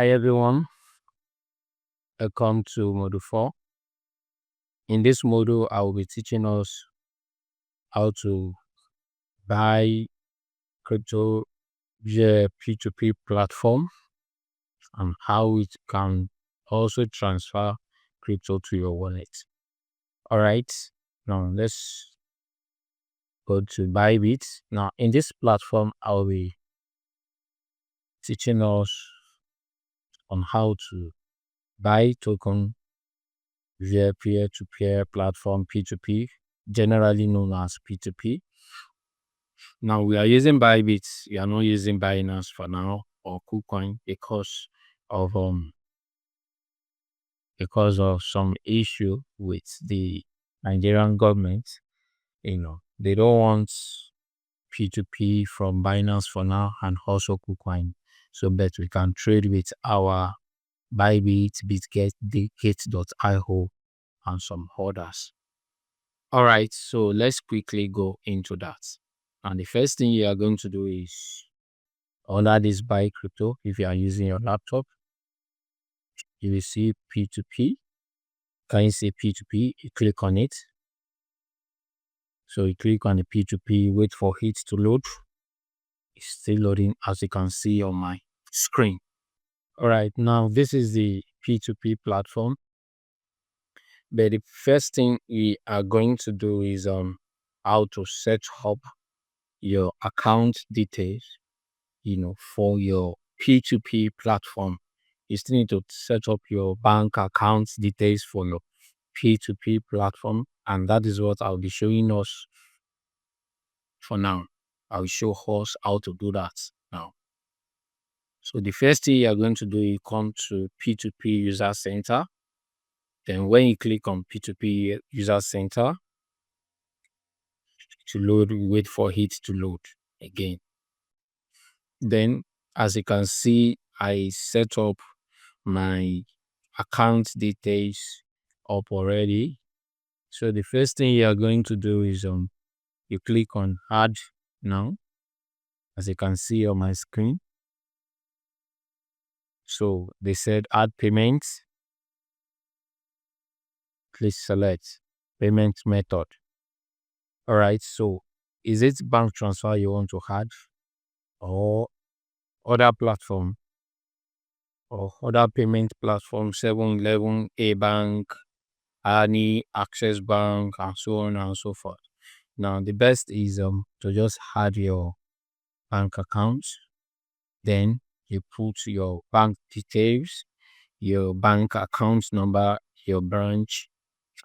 Hi everyone, welcome to Module 4. In this module, I will be teaching us how to buy crypto via P2P platform and how it can also transfer crypto to your wallet. Alright, now let's go to Bybit. Now in this platform, I will be teaching us on how to buy token via peer-to-peer platform P2P, generally known as P2P. Now we are using Bybit. We are not using Binance for now or KuCoin because of some issue with the Nigerian government. They don't want P2P from Binance for now and also KuCoin. So but we can trade with our Bybit, Bitget, Gate.io and some others. All right, so let's quickly go into that. And the first thing you are going to do is under this buy crypto. If you are using your laptop, you will see P2P. Can you see P2P? You click on it. So you click on the P2P, wait for it to load. It's still loading, as you can see on my screen. All right, now this is the P2P platform. But the first thing we are going to do is how to set up your account details, for your P2P platform. You still need to set up your bank account details for your P2P platform, and that is what I'll be showing us for now. I'll show us how to do that now. So the first thing you're going to do, you come to P2P User Center. Then when you click on P2P User Center to load, wait for it to load again. Then, as you can see, I set up my account details up already. So the first thing you are going to do is you click on add now, as you can see on my screen. So they said add payments. Please select payment method. All right, so is it bank transfer you want to add or other platform or other payment platform, 7-Eleven, A Bank, any Access Bank, and so on and so forth. Now the best is to just add your bank account. Then you put your bank details, your bank account number, your branch,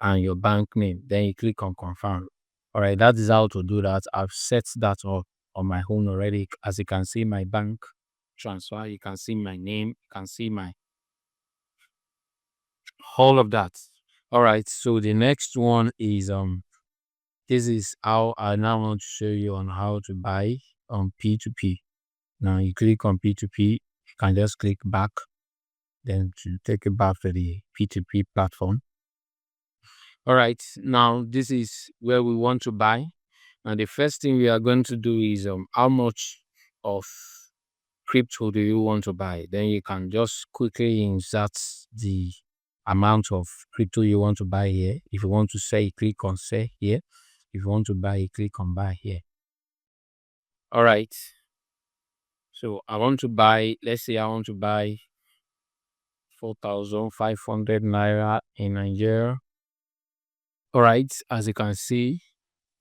and your bank name. Then you click on confirm. All right, that is how to do that. I've set that up on my own already. As you can see, my bank transfer, you can see my name, you can see my all of that. All right, so the next one is this is how I now want to show you on how to buy on P2P. Now you click on P2P, you can just click back, then to take it back to the P2P platform. All right, now this is where we want to buy. And the first thing we are going to do is how much of crypto do you want to buy? Then you can just quickly insert the amount of crypto you want to buy here. If you want to sell, click on sell here. If you want to buy, click on buy here. All right. So I want to buy, let's say I want to buy 4,500 naira in Nigeria. All right. As you can see,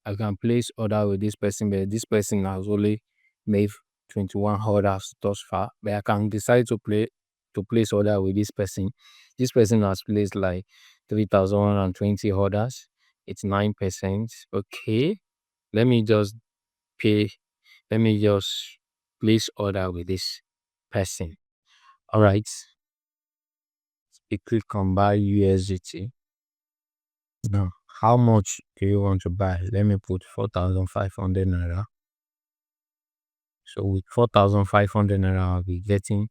I can place order with this person, but this person has only made 21 orders thus far. But I can decide to place order with this person. This person has placed like 3,120 orders. It's 9%. Okay. Let me just place order with this person. All right. You click on buy USDT. Now, how much do you want to buy? Let me put 4,500 naira. So with 4,500 naira, I'll be getting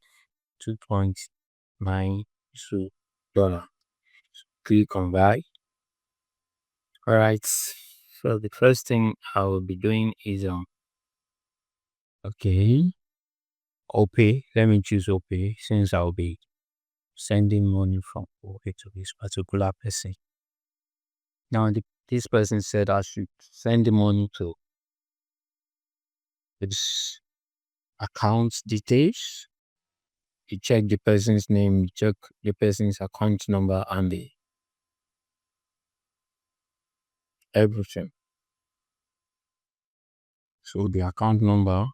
$2.92. Click on buy. All right. So the first thing I will be doing is okay. OPay. Let me choose OPay since I'll be sending money from OPay to this particular person. Now, this person said I should send the money to this account details. You check the person's name, you check the person's account number, and everything. So the account number.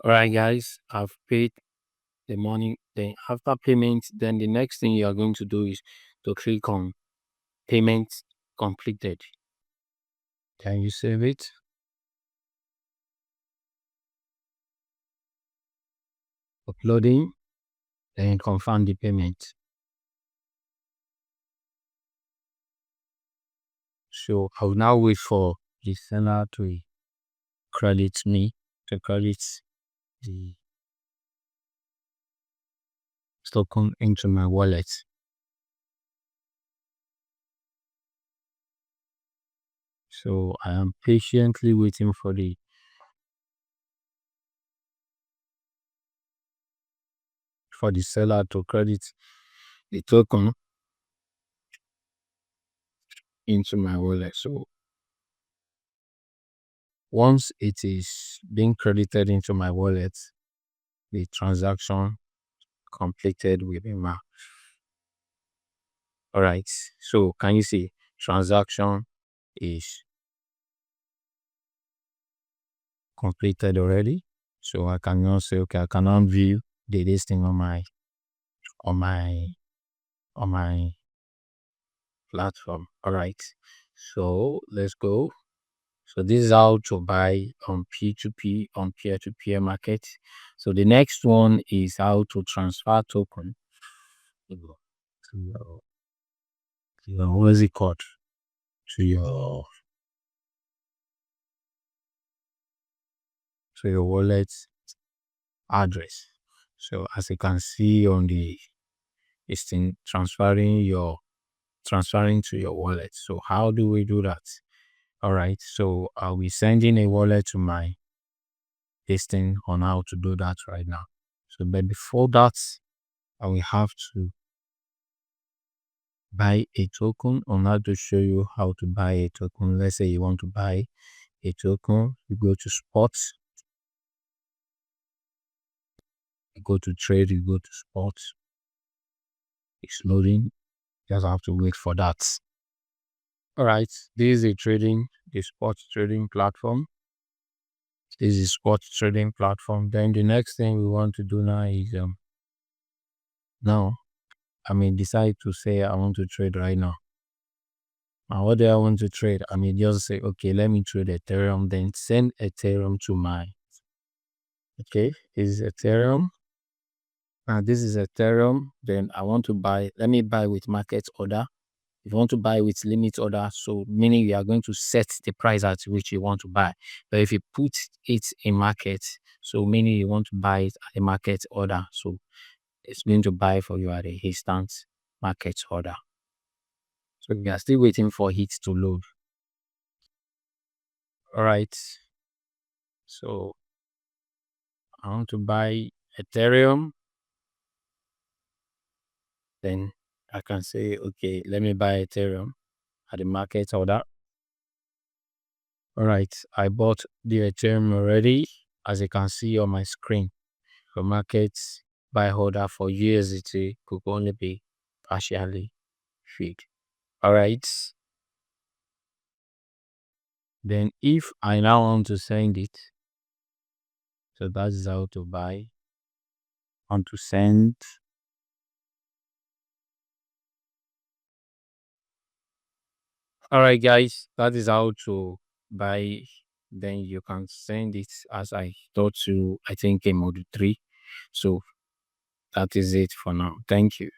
Alright, guys, I've paid the money. Then after payment, then the next thing you are going to do is to click on payment completed. Can you save it? Uploading, then confirm the payment. So I will now wait for the seller to credit me, to credit the token into my wallet. So I am patiently waiting for the seller to credit the token into my wallet. So once it is being credited into my wallet, the transaction completed within my. All right. So can you see transaction is completed already? So I can now say, okay, I can now view the listing on my on my on my platform. All right. So let's go. So this is how to buy on P2P, on peer-to-peer market. So the next one is how to transfer token to your what is it called? To your wallet address. So as you can see on the thing, transferring to your wallet. So how do we do that? All right. So I'll be sending a wallet to my thing on how to do that right now. So but before that, I will have to buy a token on how to show you how to buy a token. Let's say you want to buy a token, you go to sports, you go to trade, you go to sports. It's loading. Just have to wait for that. All right, this is the sports trading platform. This is sports trading platform. Then the next thing we want to do now is now I may decide to say I want to trade right now. And what do I want to trade? I may just say, okay, let me trade Ethereum, then send Ethereum to my. Okay, this is Ethereum. Now this is Ethereum. Then I want to buy. Let me buy with market order. If you want to buy with limit order, so meaning you are going to set the price at which you want to buy. But if you put it in market, so meaning you want to buy it at a market order, so it's going to buy for you at a instant market order. So we are still waiting for it to load. All right. So I want to buy Ethereum. Then I can say, okay, let me buy Ethereum at the market order. All right, I bought the Ethereum already, as you can see on my screen. The market buy order for USDT could only be partially filled. All right. Then if I now want to send it, so that is how to buy. Want to send. All right, guys, that is how to buy. Then you can send it as I taught you, I think, in module 3. So that is it for now. Thank you.